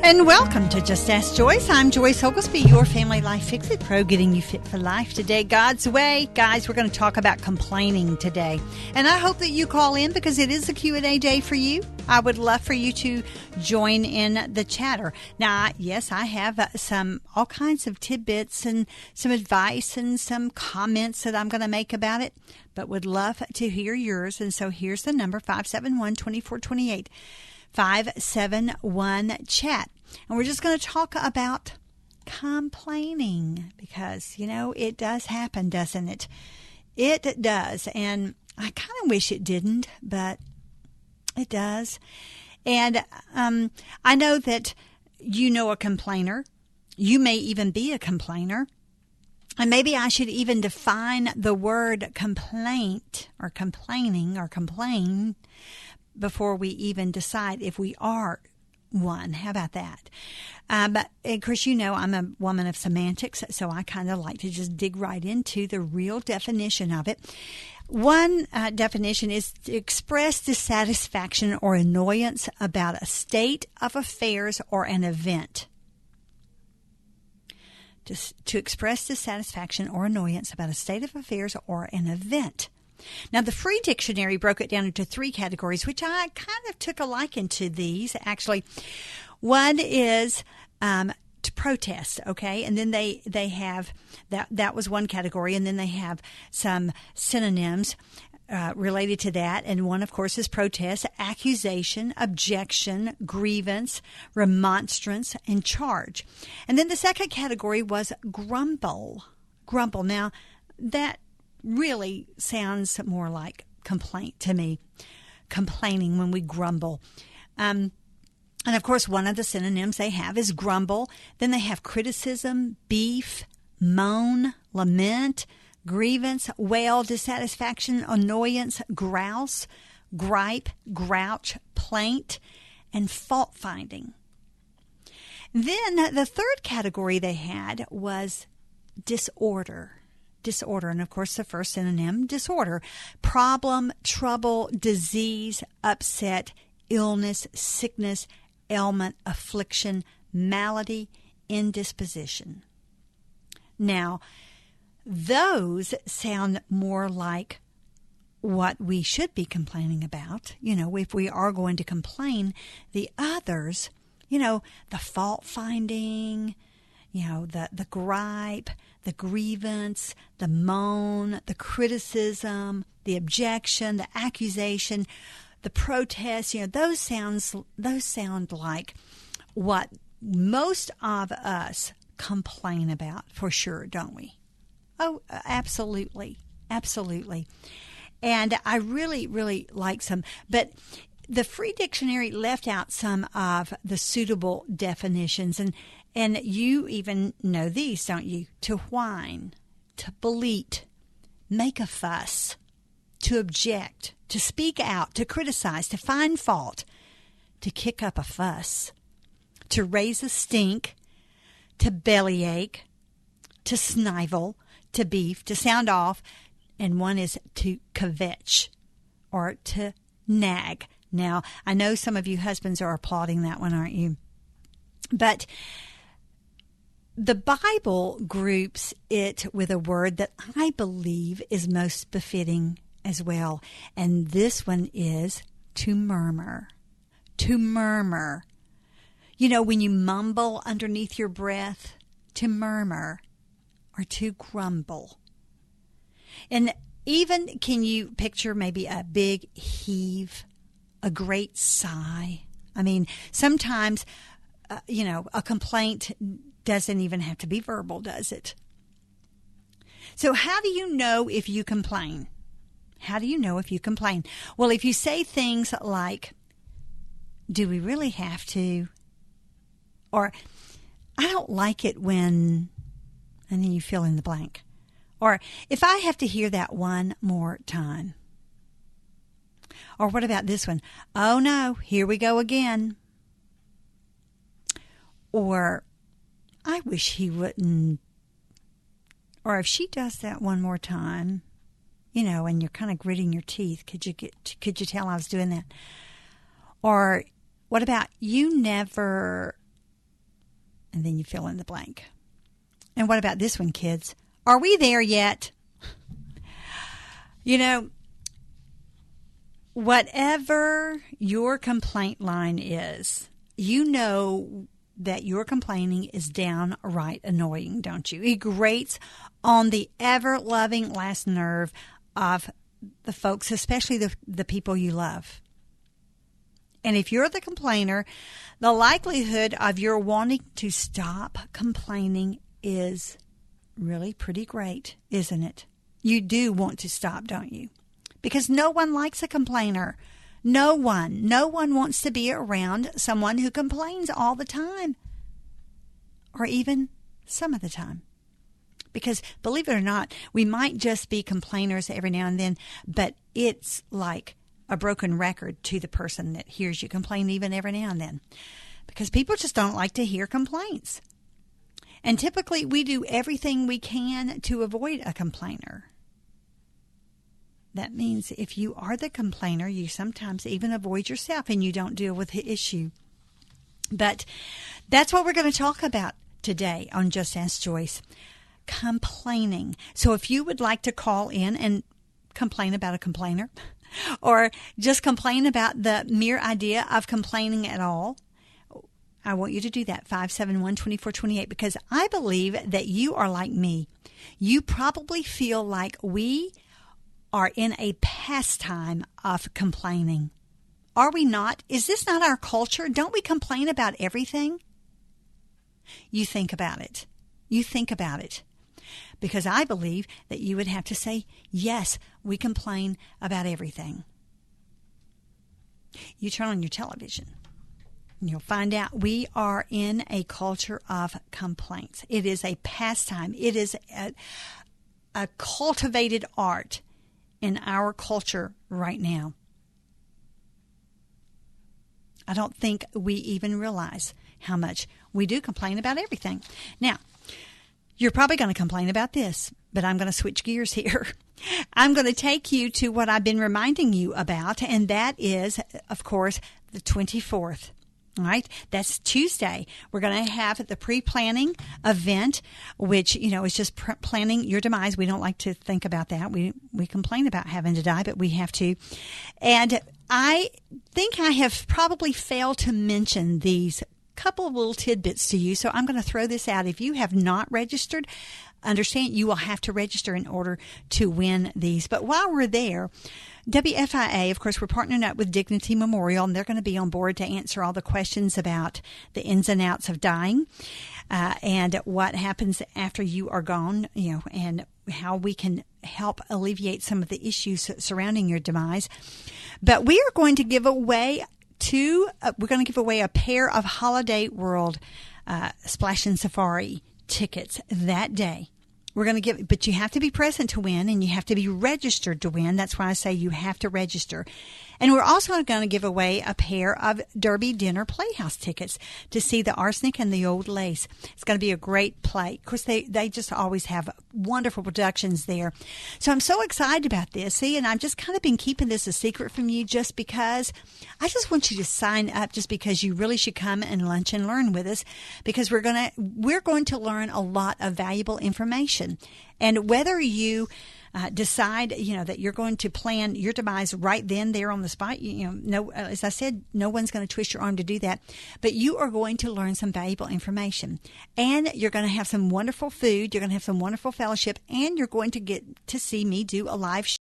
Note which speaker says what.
Speaker 1: And welcome to Just Ask Joyce. I'm Joyce Oglesby, your Family Life Fix-It Pro, getting you fit for life today, God's way. Guys, we're going to talk about complaining today. And I hope that you call in because it is a Q&A day for you. I would love for you to join in the chatter. Now, yes, I have all kinds of tidbits and some advice and some comments that I'm going to make about it, but would love to hear yours. And so here's the number, 571-2428. 571-CHAT. And we're just going to talk about complaining because, it does happen, doesn't it? It does. And I kind of wish it didn't, but it does. And I know that you know a complainer. You may even be a complainer. And maybe I should even define the word complaint or complaining or complain before we even decide if we are one. How about that? But of course, I'm a woman of semantics, so I kind of like to just dig right into the real definition of it. One definition is to express dissatisfaction or annoyance about a state of affairs or an event. To express dissatisfaction or annoyance about a state of affairs or an event. Now, the Free Dictionary broke it down into three categories, which I kind of took a liking to these, actually. One is to protest, okay? And then they have, that was one category, and then they have some synonyms related to that. And one, of course, is protest, accusation, objection, grievance, remonstrance, and charge. And then the second category was grumble. Grumble. Now, that really sounds more like complaint to me, complaining when we grumble. And of course, one of the synonyms they have is grumble. Then they have criticism, beef, moan, lament, grievance, wail, dissatisfaction, annoyance, grouse, gripe, grouch, plaint, and fault finding. Then the third category they had was disorder. Disorder, and of course the first synonym, disorder, problem, trouble, disease, upset, illness, sickness, ailment, affliction, malady, indisposition. Now, those sound more like what we should be complaining about. If we are going to complain, the others, the fault finding, the gripe, the grievance, the moan, the criticism, the objection, the accusation, the protest, those sound like what most of us complain about for sure, don't we? Oh, absolutely. Absolutely. And I really, really like some, but the Free Dictionary left out some of the suitable definitions, and you even know these, don't you? To whine, to bleat, make a fuss, to object, to speak out, to criticize, to find fault, to kick up a fuss, to raise a stink, to bellyache, to snivel, to beef, to sound off, and one is to kvetch or to nag. Now, I know some of you husbands are applauding that one, aren't you? But the Bible groups it with a word that I believe is most befitting as well. And this one is to murmur. To murmur. When you mumble underneath your breath, to murmur or to grumble. And even can you picture maybe a big heave, a great sigh? I mean, sometimes, a complaint doesn't even have to be verbal, does it? So how do you know if you complain? How do you know if you complain? Well, if you say things like, do we really have to? Or, I don't like it when, and then you fill in the blank. Or, if I have to hear that one more time. Or what about this one? Oh no, here we go again. Or, I wish he wouldn't. Or if she does that one more time, and you're kind of gritting your teeth, could you tell I was doing that? Or what about you never And then you fill in the blank. And what about this one, kids? Are we there yet? You know, whatever your complaint line is, you know that your complaining is downright annoying, don't you? It grates on the ever-loving last nerve of the folks, especially the people you love. And if you're the complainer, the likelihood of your wanting to stop complaining is really pretty great, isn't it? You do want to stop, don't you? Because no one likes a complainer. No one wants to be around someone who complains all the time, or even some of the time. Because believe it or not, we might just be complainers every now and then, but it's like a broken record to the person that hears you complain even every now and then. Because people just don't like to hear complaints. And typically we do everything we can to avoid a complainer. That means if you are the complainer, you sometimes even avoid yourself and you don't deal with the issue. But that's what we're going to talk about today on Just Ask Joyce. Complaining. So if you would like to call in and complain about a complainer, or just complain about the mere idea of complaining at all, I want you to do that, 571-2428, because I believe that you are like me. You probably feel like we are in a pastime of complaining. Are we not? Is this not our culture? Don't we complain about everything? You think about it. You think about it. Because I believe that you would have to say, yes, we complain about everything. You turn on your television and you'll find out we are in a culture of complaints. It is a pastime. It is a cultivated art in our culture right now. I don't think we even realize how much we do complain about everything. Now, you're probably going to complain about this, but I'm going to switch gears here. I'm going to take you to what I've been reminding you about, and that is, of course, the 24th. All right, that's Tuesday. We're going to have the pre-planning event, which, is just planning your demise. We don't like to think about that. We complain about having to die, but we have to. And I think I have probably failed to mention these couple of little tidbits to you, so I'm going to throw this out. If you have not registered, understand you will have to register in order to win these. But while we're there, WFIA, of course, we're partnering up with Dignity Memorial, and they're going to be on board to answer all the questions about the ins and outs of dying and what happens after you are gone, and how we can help alleviate some of the issues surrounding your demise. But we are going to give away a pair of Holiday World Splash and Safari tickets that day. We're going to give, but you have to be present to win, and you have to be registered to win. That's why I say you have to register. And we're also going to give away a pair of Derby Dinner Playhouse tickets to see The Arsenic and the Old Lace. It's going to be a great play. Of course, they just always have wonderful productions there. So I'm so excited about this. See, and I've just kind of been keeping this a secret from you just because I just want you to sign up, just because you really should come and lunch and learn with us, because we're going to learn a lot of valuable information. And whether you decide, that you're going to plan your demise right then, there on the spot, as I said, no one's going to twist your arm to do that. But you are going to learn some valuable information. And you're going to have some wonderful food. You're going to have some wonderful fellowship. And you're going to get to see me do a live show.